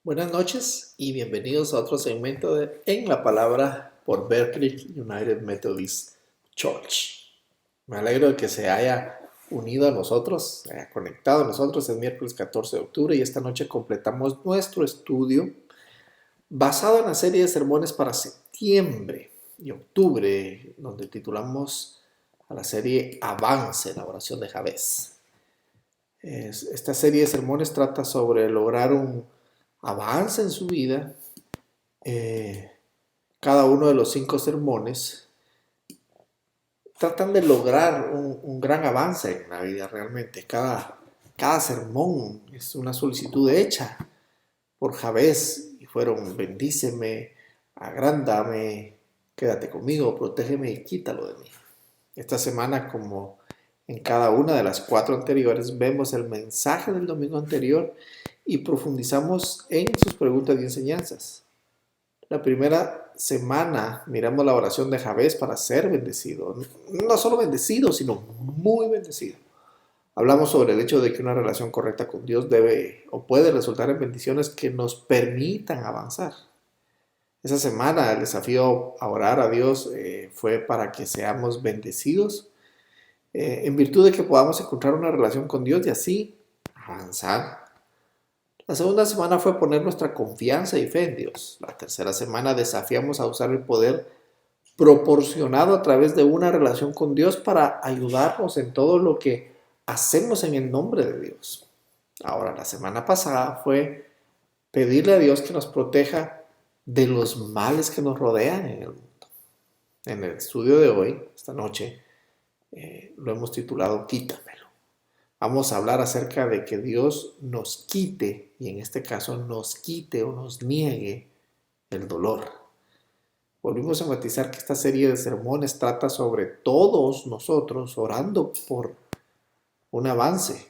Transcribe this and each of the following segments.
Buenas noches y bienvenidos a otro segmento de En la Palabra por Berkeley United Methodist Church. Me alegro de que se haya unido a nosotros, se haya conectado a nosotros el miércoles 14 de octubre y esta noche completamos nuestro estudio basado en la serie de sermones para septiembre y octubre, donde titulamos a la serie Avance, la oración de Jabez. Esta serie de sermones trata sobre lograr un avance en su vida. Cada uno de los 5 sermones tratan de lograr un gran avance en la vida realmente. Cada sermón es una solicitud hecha por Jabez y fueron: bendíceme, agrándame, quédate conmigo, protégeme y quítalo de mí. Esta semana, como en cada una de las 4 anteriores, vemos el mensaje del domingo anterior y profundizamos en sus preguntas y enseñanzas. La primera semana miramos la oración de Jabez para ser bendecido. No solo bendecido, sino muy bendecido. Hablamos sobre el hecho de que una relación correcta con Dios debe o puede resultar en bendiciones que nos permitan avanzar. Esa semana el desafío a orar a Dios fue para que seamos bendecidos en virtud de que podamos encontrar una relación con Dios y así avanzar. La segunda semana fue poner nuestra confianza y fe en Dios. La tercera semana desafiamos a usar el poder proporcionado a través de una relación con Dios para ayudarnos en todo lo que hacemos en el nombre de Dios. Ahora, la semana pasada fue pedirle a Dios que nos proteja de los males que nos rodean en el mundo. En el estudio de hoy, esta noche, lo hemos titulado Quítamelo. Vamos a hablar acerca de que Dios nos quite, y en este caso nos quite o nos niegue el dolor. Volvimos a enfatizar que esta serie de sermones trata sobre todos nosotros orando por un avance,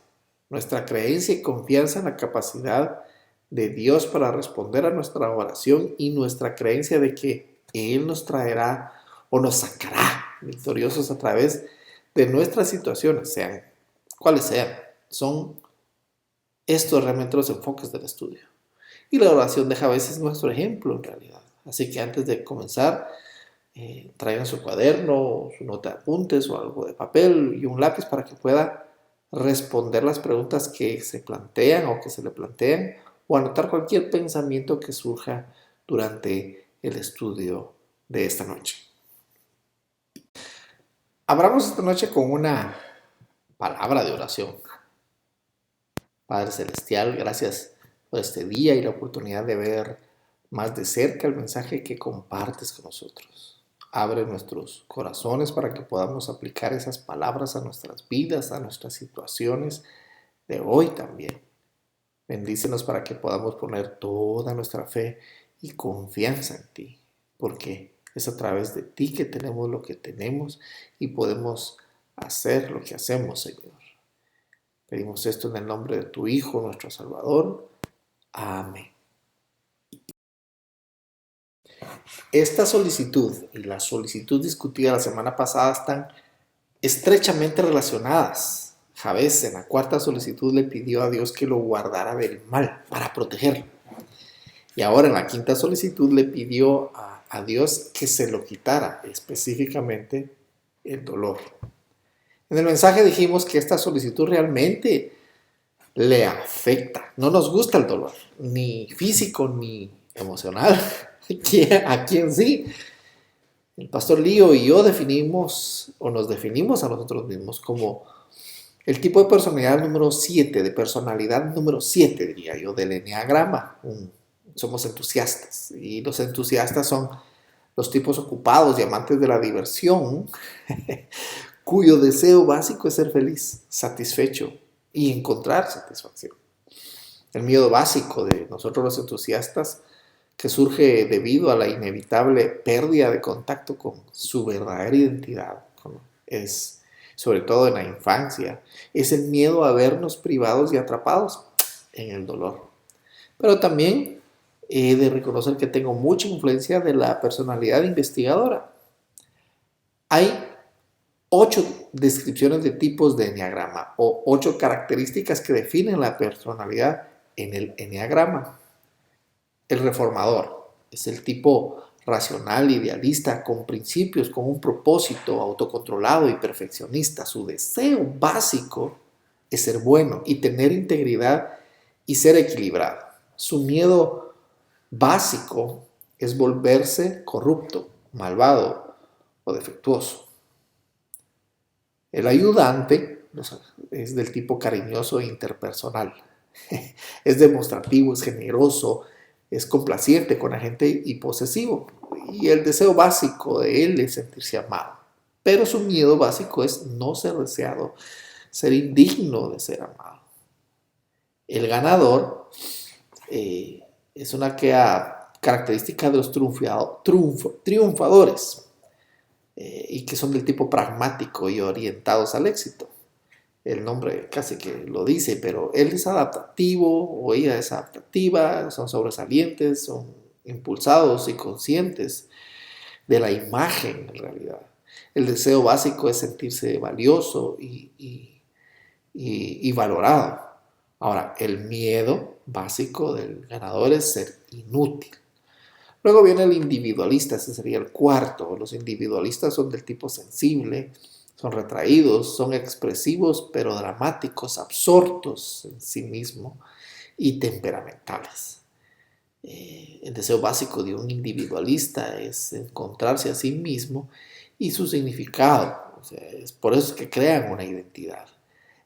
nuestra creencia y confianza en la capacidad de Dios para responder a nuestra oración y nuestra creencia de que Él nos traerá o nos sacará victoriosos a través de nuestras situaciones, sean cuales sean. Son estos realmente los enfoques del estudio. Y la oración de Jabez es nuestro ejemplo en realidad. Así que antes de comenzar, traigan su cuaderno, su nota de apuntes o algo de papel y un lápiz para que pueda responder las preguntas que se plantean o que se le plantean o anotar cualquier pensamiento que surja durante el estudio de esta noche. Abramos esta noche con una palabra de oración. Padre Celestial, gracias por este día y la oportunidad de ver más de cerca el mensaje que compartes con nosotros. Abre nuestros corazones para que podamos aplicar esas palabras a nuestras vidas, a nuestras situaciones de hoy también. Bendícenos para que podamos poner toda nuestra fe y confianza en ti, porque es a través de ti que tenemos lo que tenemos y podemos hacer lo que hacemos, Señor. Pedimos esto en el nombre de tu Hijo, nuestro Salvador. Amén. Esta solicitud y la solicitud discutida la semana pasada están estrechamente relacionadas. Jabez en la cuarta solicitud le pidió a Dios que lo guardara del mal para protegerlo. Y ahora en la quinta solicitud le pidió a Dios que se lo quitara, específicamente el dolor. En el mensaje dijimos que esta solicitud realmente le afecta. No nos gusta el dolor, ni físico ni emocional. ¿A quién sí? El pastor Lío y yo nos definimos a nosotros mismos como el tipo de personalidad número 7, de personalidad número 7, diría yo, del eneagrama. Somos entusiastas y los entusiastas son los tipos ocupados y amantes de la diversión cuyo deseo básico es ser feliz, satisfecho y encontrar satisfacción. El miedo básico de nosotros los entusiastas, que surge debido a la inevitable pérdida de contacto con su verdadera identidad, es sobre todo en la infancia, es el miedo a vernos privados y atrapados en el dolor. Pero también he de reconocer que tengo mucha influencia de la personalidad investigadora. Hay 8 descripciones de tipos de eneagrama o 8 características que definen la personalidad en el eneagrama. El reformador es el tipo racional, idealista, con principios, con un propósito, autocontrolado y perfeccionista. Su deseo básico es ser bueno y tener integridad y ser equilibrado. Su miedo básico es volverse corrupto, malvado o defectuoso. El ayudante es del tipo cariñoso e interpersonal. Es demostrativo, es generoso, es complaciente con la gente y posesivo. Y el deseo básico de él es sentirse amado. Pero su miedo básico es no ser deseado, ser indigno de ser amado. El ganador es una característica de los triunfadores y que son del tipo pragmático y orientados al éxito. El nombre casi que lo dice, pero él es adaptativo o ella es adaptativa, son sobresalientes, son impulsados y conscientes de la imagen en realidad. El deseo básico es sentirse valioso y valorado. Ahora, el miedo básico del ganador es ser inútil. Luego viene el individualista, ese sería el cuarto. Los individualistas son del tipo sensible, son retraídos, son expresivos pero dramáticos, absortos en sí mismos y temperamentales. El deseo básico de un individualista es encontrarse a sí mismo y su significado. O sea, es por eso que crean una identidad.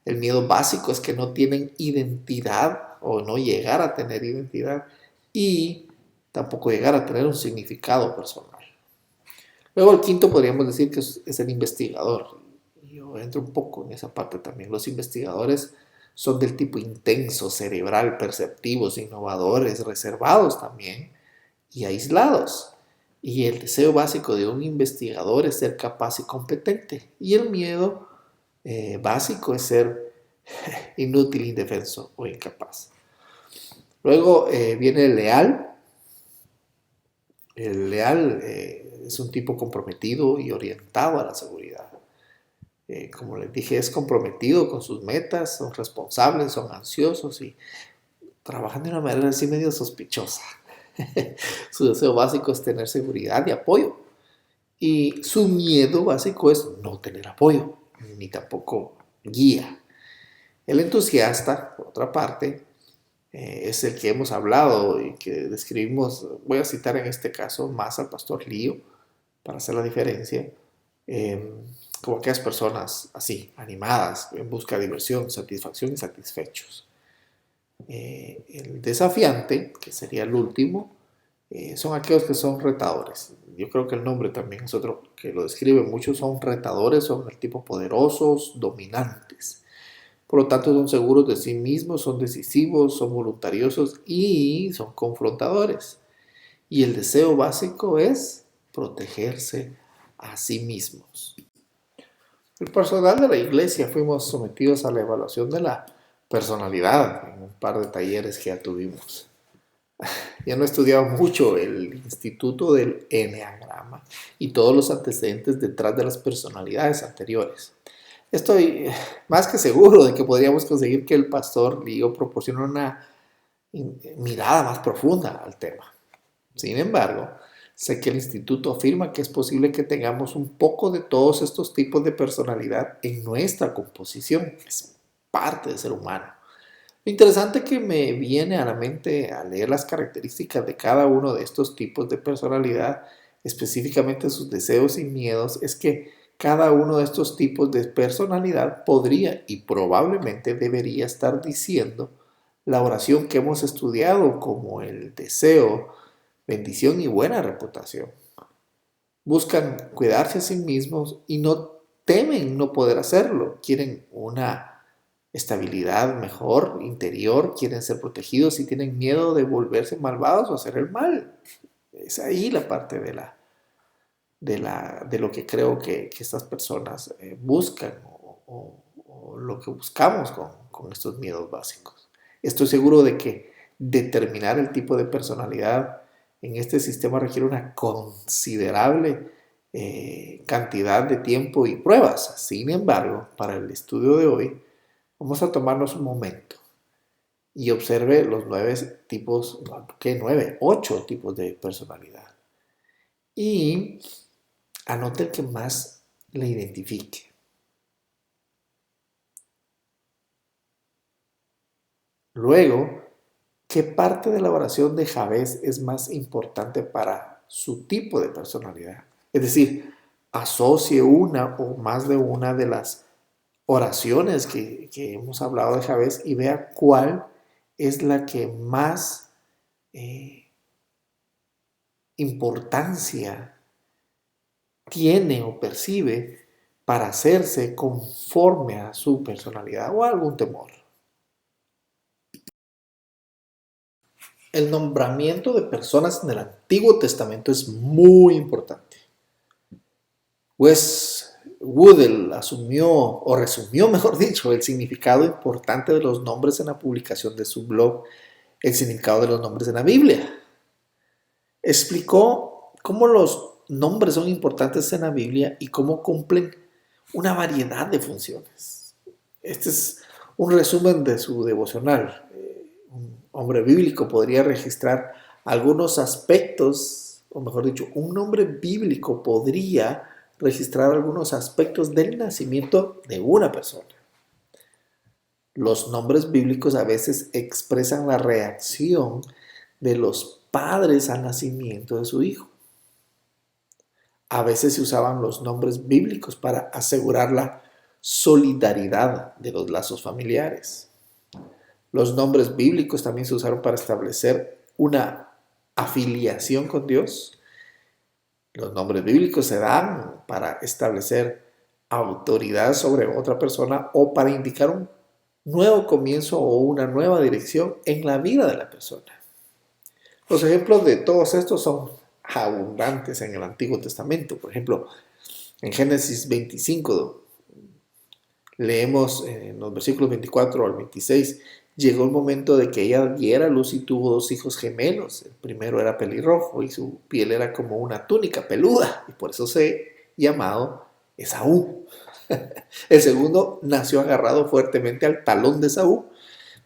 El miedo básico es que no tienen identidad o no llegar a tener identidad y tampoco llegar a tener un significado personal. Luego el quinto podríamos decir que es el investigador. Yo entro un poco en esa parte también. Los investigadores son del tipo intenso, cerebral, perceptivos, innovadores, reservados también y aislados. Y el deseo básico de un investigador es ser capaz y competente. Y el miedo básico es ser inútil, indefenso o incapaz. Luego viene el leal. El leal es un tipo comprometido y orientado a la seguridad. Como les dije, es comprometido con sus metas, son responsables, son ansiosos y trabajan de una manera así medio sospechosa. Su deseo básico es tener seguridad y apoyo. Y su miedo básico es no tener apoyo, ni tampoco guía. El entusiasta, por otra parte, es el que hemos hablado y que describimos. Voy a citar en este caso más al pastor Lío para hacer la diferencia, como aquellas personas así, animadas, en busca de diversión, satisfacción y satisfechos. El desafiante, que sería el último, son aquellos que son retadores. Yo creo que el nombre también es otro que lo describe. Muchos son retadores, son del tipo poderosos, dominantes. Por lo tanto, son seguros de sí mismos, son decisivos, son voluntariosos y son confrontadores. Y el deseo básico es protegerse a sí mismos. El personal de la iglesia fuimos sometidos a la evaluación de la personalidad en un par de talleres que ya tuvimos. Ya no he estudiado mucho el instituto del eneagrama y todos los antecedentes detrás de las personalidades anteriores. Estoy más que seguro de que podríamos conseguir que el pastor Lío proporcione una mirada más profunda al tema. Sin embargo, sé que el instituto afirma que es posible que tengamos un poco de todos estos tipos de personalidad en nuestra composición. Es parte del ser humano. Lo interesante que me viene a la mente al leer las características de cada uno de estos tipos de personalidad, específicamente sus deseos y miedos, es que cada uno de estos tipos de personalidad podría y probablemente debería estar diciendo la oración que hemos estudiado como el deseo, bendición y buena reputación. Buscan cuidarse a sí mismos y no temen no poder hacerlo. Quieren una estabilidad mejor, interior, quieren ser protegidos y tienen miedo de volverse malvados o hacer el mal. Es ahí la parte de lo que creo que estas personas buscan o lo que buscamos con estos miedos básicos. Estoy seguro de que determinar el tipo de personalidad en este sistema requiere una considerable cantidad de tiempo y pruebas. Sin embargo, para el estudio de hoy, vamos a tomarnos un momento y observe los 9 tipos, ¿qué 9? 8 tipos de personalidad. Y anote el que más le identifique. Luego, ¿qué parte de la oración de Jabez es más importante para su tipo de personalidad? Es decir, asocie una o más de una de las oraciones que hemos hablado de Jabez y vea cuál es la que más eh, importancia tiene o percibe para hacerse conforme a su personalidad o a algún temor. El nombramiento de personas en el Antiguo Testamento es muy importante. Wes Woodell asumió, o resumió, mejor dicho, el significado importante de los nombres en la publicación de su blog, El significado de los nombres en la Biblia. Explicó cómo los nombres son importantes en la Biblia y cómo cumplen una variedad de funciones. Este es un resumen de su devocional. Un hombre bíblico podría registrar algunos aspectos, o mejor dicho, un nombre bíblico podría registrar algunos aspectos del nacimiento de una persona. Los nombres bíblicos a veces expresan la reacción de los padres al nacimiento de su hijo. A veces se usaban los nombres bíblicos para asegurar la solidaridad de los lazos familiares. Los nombres bíblicos también se usaron para establecer una afiliación con Dios. Los nombres bíblicos se dan para establecer autoridad sobre otra persona o para indicar un nuevo comienzo o una nueva dirección en la vida de la persona. Los ejemplos de todos estos son abundantes en el Antiguo Testamento. Por ejemplo, en Génesis 25 leemos en los versículos 24 al 26, llegó el momento de que ella diera luz y tuvo 2 hijos gemelos. El primero era pelirrojo y su piel era como una túnica peluda y por eso se llamado Esaú. El segundo nació agarrado fuertemente al talón de Esaú,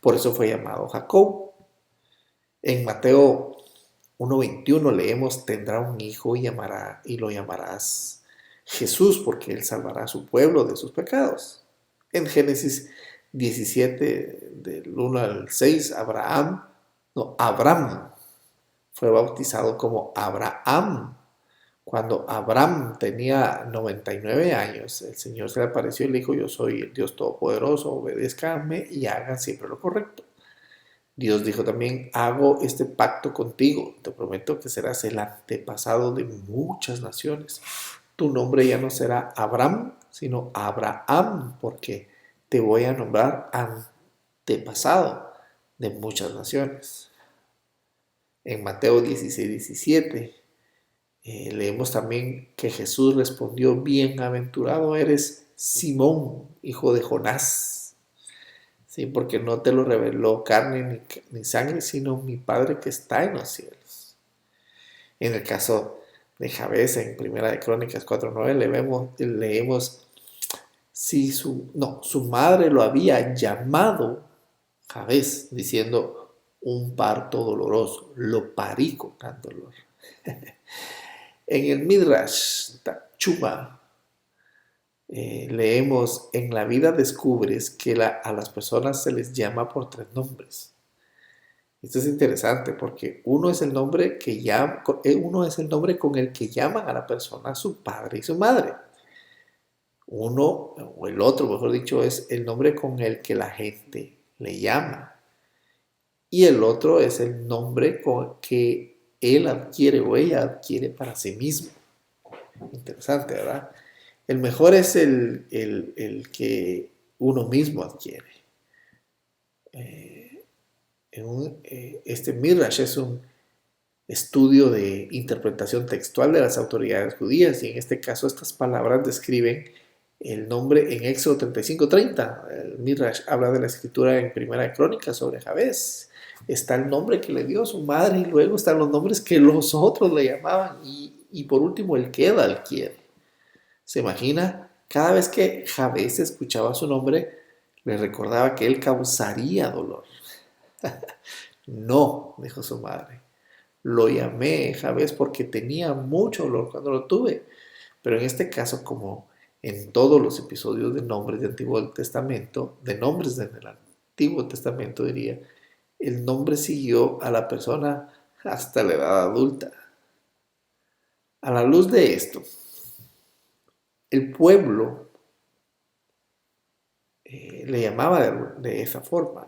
por eso fue llamado Jacob. En Mateo 1:21 leemos, tendrá un hijo y lo llamarás Jesús, porque él salvará a su pueblo de sus pecados. En Génesis 17, del 1 al 6, Abraham fue bautizado como Abraham. Cuando Abraham tenía 99 años, el Señor se le apareció y le dijo, yo soy el Dios Todopoderoso, obedézcanme y hagan siempre lo correcto. Dios dijo también, hago este pacto contigo, te prometo que serás el antepasado de muchas naciones. Tu nombre ya no será Abraham, sino Abraham, porque te voy a nombrar antepasado de muchas naciones. En Mateo 16:17 leemos también que Jesús respondió, bienaventurado eres Simón, hijo de Jonás. Sí, porque no te lo reveló carne ni sangre, sino mi Padre que está en los cielos. En el caso de Jabez, en Primera de Crónicas 4:9, leemos su madre lo había llamado Jabez, diciendo un parto doloroso, lo parí con gran dolor. En el Midrash Tachuma leemos, en la vida descubres que a las personas se les llama por 3 nombres. Esto es interesante porque uno es el nombre con el que llaman a la persona su padre y su madre. Uno, o el otro, mejor dicho, es el nombre con el que la gente le llama. Y el otro es el nombre con que él adquiere o ella adquiere para sí mismo. Interesante, ¿verdad? El mejor es el que uno mismo adquiere. Este Midrash es un estudio de interpretación textual de las autoridades judías y en este caso estas palabras describen el nombre en Éxodo 35:30. El Midrash habla de la escritura en Primera de Crónicas sobre Jabez. Está el nombre que le dio su madre y luego están los nombres que los otros le llamaban y por último el que él adquiere. ¿Se imagina? Cada vez que Jabez escuchaba su nombre le recordaba que él causaría dolor. No, dijo su madre. Lo llamé Jabez porque tenía mucho dolor cuando lo tuve. Pero en este caso, como en todos los episodios de nombres del Antiguo Testamento, de nombres del Antiguo Testamento diría, el nombre siguió a la persona hasta la edad adulta. A la luz de esto, el pueblo le llamaba de esa forma,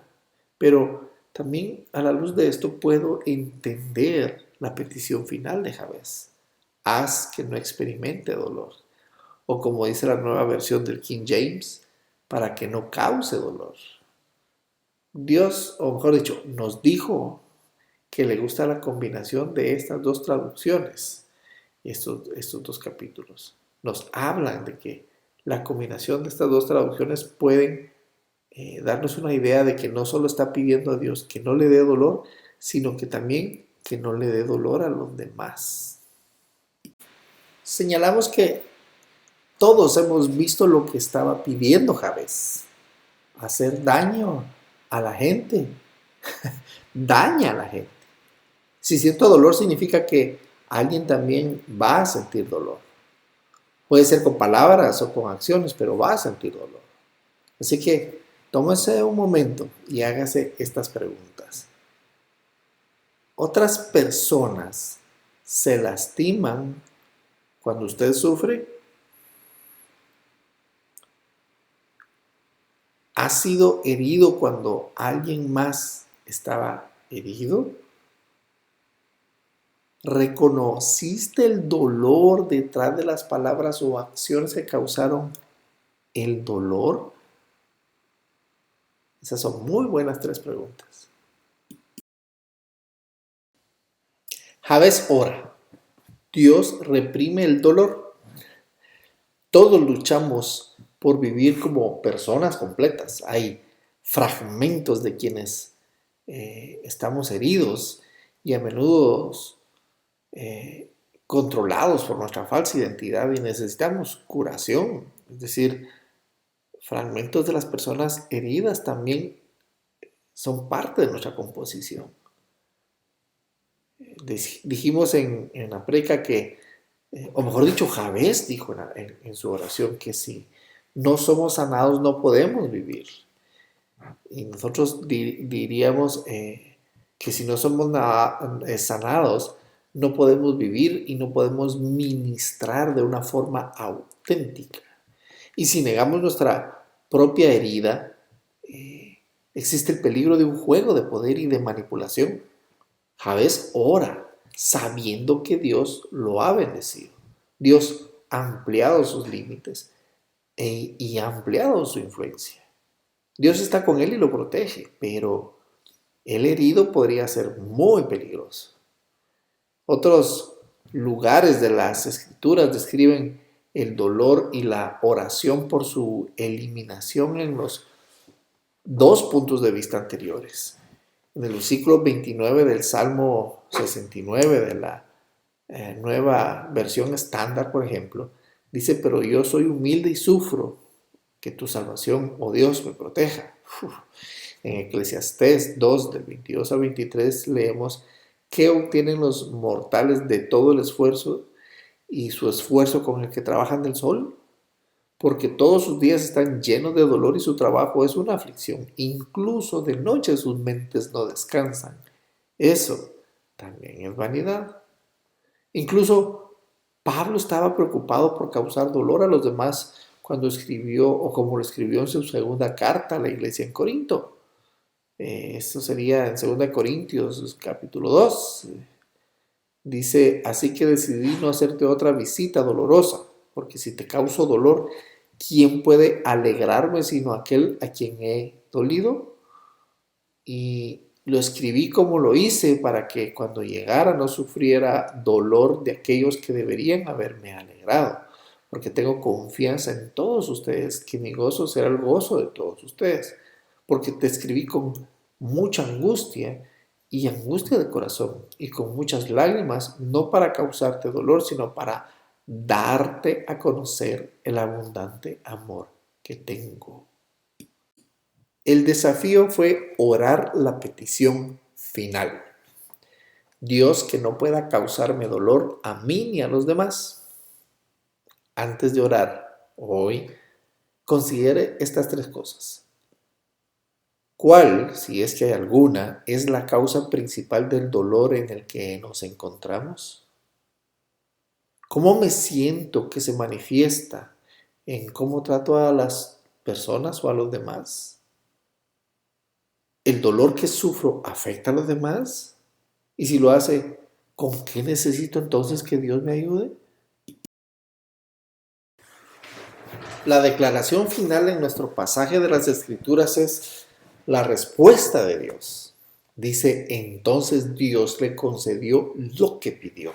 pero también a la luz de esto puedo entender la petición final de Jabez. Haz que no experimente dolor. O como dice la nueva versión del King James, para que no cause dolor. Dios, o mejor dicho, nos dijo que le gusta la combinación de estas dos traducciones, estos dos capítulos. Nos hablan de que la combinación de estas dos traducciones pueden darnos una idea de que no solo está pidiendo a Dios que no le dé dolor, sino que también que no le dé dolor a los demás. Señalamos que todos hemos visto lo que estaba pidiendo Jabez, hacer daño a la gente, daña a la gente. Si siento dolor significa que alguien también va a sentir dolor. Puede ser con palabras o con acciones, pero va a sentir dolor. Así que tómese un momento y hágase estas preguntas. ¿Otras personas se lastiman cuando usted sufre? ¿Ha sido herido cuando alguien más estaba herido? ¿Reconociste el dolor detrás de las palabras o acciones que causaron el dolor? Esas son muy buenas 3 preguntas. Jabez ora. Dios reprime el dolor. Todos luchamos por vivir como personas completas. Hay fragmentos de quienes estamos heridos y a menudo controlados por nuestra falsa identidad y necesitamos curación. Es decir, fragmentos de las personas heridas también son parte de nuestra composición. Dijimos en la preca que, o mejor dicho, Jabez dijo en su oración que si no somos sanados no podemos vivir. Y nosotros diríamos que si no somos sanados no podemos vivir y no podemos ministrar de una forma auténtica. Y si negamos nuestra propia herida, existe el peligro de un juego de poder y de manipulación. Jabez ora sabiendo que Dios lo ha bendecido. Dios ha ampliado sus límites y ha ampliado su influencia. Dios está con él y lo protege, pero el herido podría ser muy peligroso. Otros lugares de las escrituras describen el dolor y la oración por su eliminación en los 2 puntos de vista anteriores. En el versículo 29 del Salmo 69 de la nueva versión estándar, por ejemplo, dice, pero yo soy humilde y sufro, que tu salvación, oh Dios, me proteja. En Eclesiastés 2, del 22 al 23, leemos, ¿qué obtienen los mortales de todo el esfuerzo y su esfuerzo con el que trabajan del sol? Porque todos sus días están llenos de dolor y su trabajo es una aflicción. Incluso de noche sus mentes no descansan. Eso también es vanidad. Incluso Pablo estaba preocupado por causar dolor a los demás cuando escribió, o como lo escribió en su segunda carta a la iglesia en Corinto. Esto sería en 2 Corintios capítulo 2. Dice, así que decidí no hacerte otra visita dolorosa, porque si te causo dolor, ¿quién puede alegrarme sino aquel a quien he dolido? Y lo escribí como lo hice para que cuando llegara no sufriera dolor de aquellos que deberían haberme alegrado, porque tengo confianza en todos ustedes, que mi gozo será el gozo de todos ustedes, porque te escribí con mucha angustia y angustia de corazón y con muchas lágrimas, no para causarte dolor, sino para darte a conocer el abundante amor que tengo. El desafío fue orar la petición final. Dios, que no pueda causarme dolor a mí ni a los demás. Antes de orar hoy, considere estas 3 cosas. ¿Cuál, si es que hay alguna, es la causa principal del dolor en el que nos encontramos? ¿Cómo me siento que se manifiesta en cómo trato a las personas o a los demás? ¿El dolor que sufro afecta a los demás? Y si lo hace, ¿con qué necesito entonces que Dios me ayude? La declaración final en nuestro pasaje de las Escrituras es la respuesta de Dios. Dice, entonces Dios le concedió lo que pidió.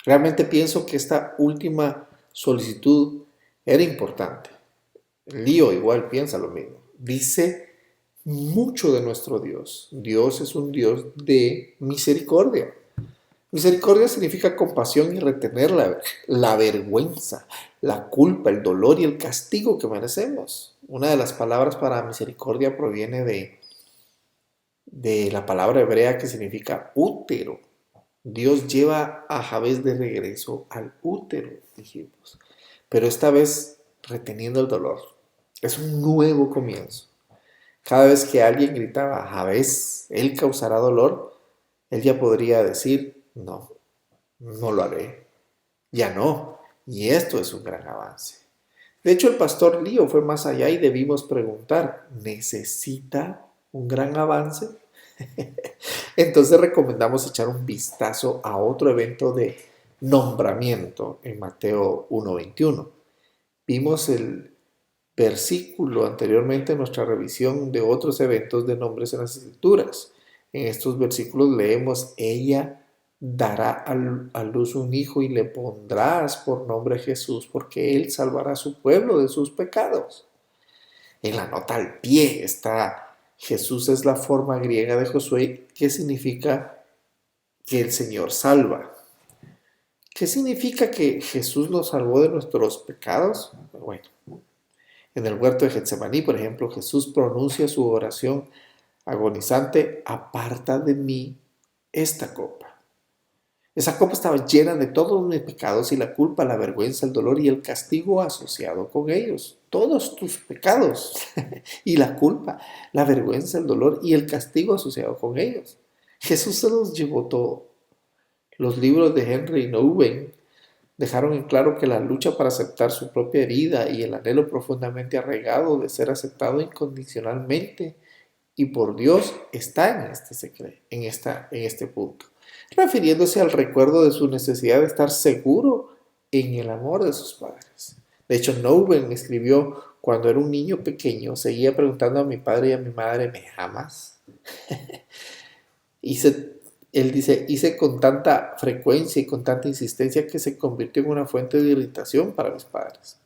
Realmente pienso que esta última solicitud era importante. Lío igual piensa lo mismo. Dice mucho de nuestro Dios. Dios es un Dios de misericordia. Misericordia significa compasión y retener la vergüenza, la culpa, el dolor y el castigo que merecemos. Una de las palabras para misericordia proviene de la palabra hebrea que significa útero. Dios lleva a Jabez de regreso al útero, dijimos, pero esta vez reteniendo el dolor. Es un nuevo comienzo. Cada vez que alguien gritaba, Jabez, él causará dolor, él ya podría decir, no, no lo haré, ya no. Y esto es un gran avance. De hecho, el pastor Lío fue más allá y debimos preguntar, ¿necesita un gran avance? Entonces recomendamos echar un vistazo a otro evento de nombramiento en Mateo 1:21. Vimos el versículo anteriormente en nuestra revisión de otros eventos de nombres en las Escrituras. En estos versículos leemos, ella dará a luz un hijo y le pondrás por nombre Jesús, porque él salvará a su pueblo de sus pecados. En la nota al pie está Jesús es la forma griega de Josué, que significa que el Señor salva. ¿Qué significa que Jesús nos salvó de nuestros pecados? Bueno, en el huerto de Getsemaní, por ejemplo, Jesús pronuncia su oración agonizante, aparta de mí esta copa. Esa copa estaba llena de todos mis pecados y la culpa, la vergüenza, el dolor y el castigo asociado con ellos. Todos tus pecados y la culpa, la vergüenza, el dolor y el castigo asociado con ellos. Jesús se los llevó todo. Los libros de Henry Nouwen dejaron en claro que la lucha para aceptar su propia herida y el anhelo profundamente arraigado de ser aceptado incondicionalmente y por Dios está en este secreto, en este punto, refiriéndose al recuerdo de su necesidad de estar seguro en el amor de sus padres. De hecho, Nouwen escribió, cuando era un niño pequeño, seguía preguntando a mi padre y a mi madre, ¿me amas? Él dice, hice con tanta frecuencia y con tanta insistencia que se convirtió en una fuente de irritación para mis padres.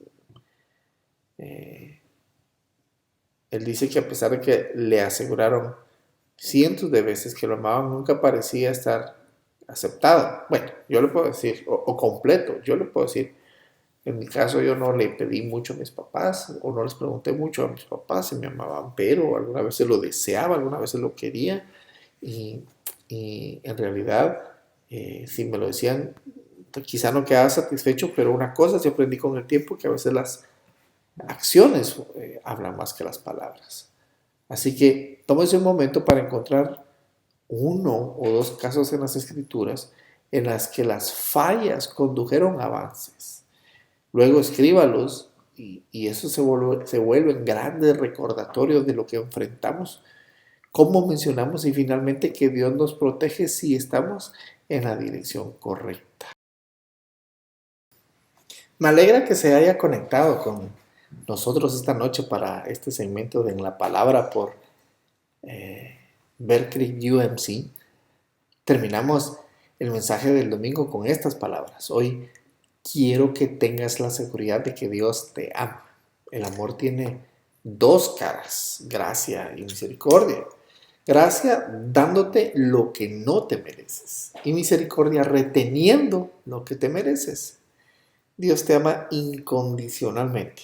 Él dice que a pesar de que le aseguraron cientos de veces que lo amaban, nunca parecía estar aceptado. Bueno, yo le puedo decir, o completo, yo le puedo decir, en mi caso yo no le pedí mucho a mis papás, o no les pregunté mucho a mis papás si me amaban, pero alguna vez se lo deseaba, alguna vez se lo quería, y, y en realidad, si me lo decían, quizá no quedaba satisfecho, pero una cosa sí aprendí con el tiempo, que a veces las acciones hablan más que las palabras. Así que tómese un momento para encontrar uno o dos casos en las Escrituras en las que las fallas condujeron a avances. Luego escríbalos y eso se vuelven grandes recordatorios de lo que enfrentamos, cómo mencionamos y finalmente que Dios nos protege si estamos en la dirección correcta. Me alegra que se haya conectado con nosotros esta noche para este segmento de En la Palabra por Berkeley UMC. Terminamos el mensaje del domingo con estas palabras. Hoy quiero que tengas la seguridad de que Dios te ama. El amor tiene 2 caras, gracia y misericordia. Gracia dándote lo que no te mereces y misericordia reteniendo lo que te mereces. Dios te ama incondicionalmente.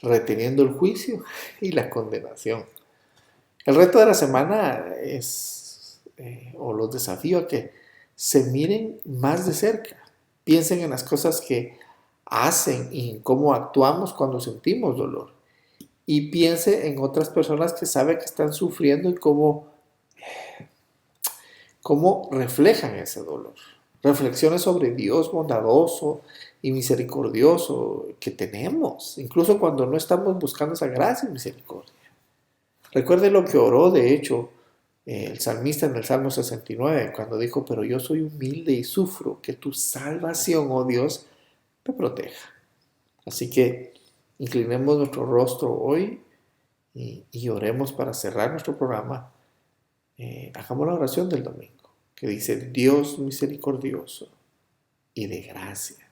reteniendo el juicio y la condenación. El reto de la semana es, o los desafío a que se miren más de cerca. Piensen en las cosas que hacen y en cómo actuamos cuando sentimos dolor. Y piense en otras personas que saben que están sufriendo y cómo reflejan ese dolor. Reflexiones sobre Dios bondadoso y misericordioso que tenemos, incluso cuando no estamos buscando esa gracia y misericordia. Recuerde lo que oró, de hecho, el salmista en el Salmo 69, cuando dijo, pero yo soy humilde y sufro, que tu salvación, oh Dios, me proteja. Así que inclinemos nuestro rostro hoy y oremos para cerrar nuestro programa. Hagamos la oración del domingo, que dice, Dios misericordioso y de gracia,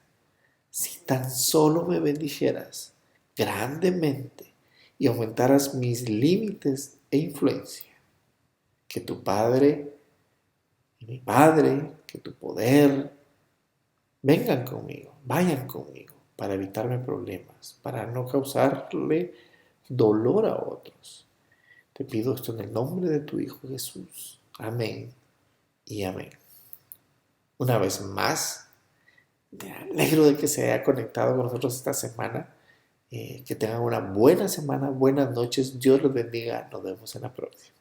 si tan solo me bendijeras grandemente y aumentaras mis límites e influencia, que tu Padre y mi Padre, que tu poder vengan conmigo, vayan conmigo para evitarme problemas, para no causarle dolor a otros. Te pido esto en el nombre de tu Hijo Jesús. Amén y amén. Una vez más, me alegro de que se haya conectado con nosotros esta semana. Que tengan una buena semana, buenas noches. Dios los bendiga. Nos vemos en la próxima.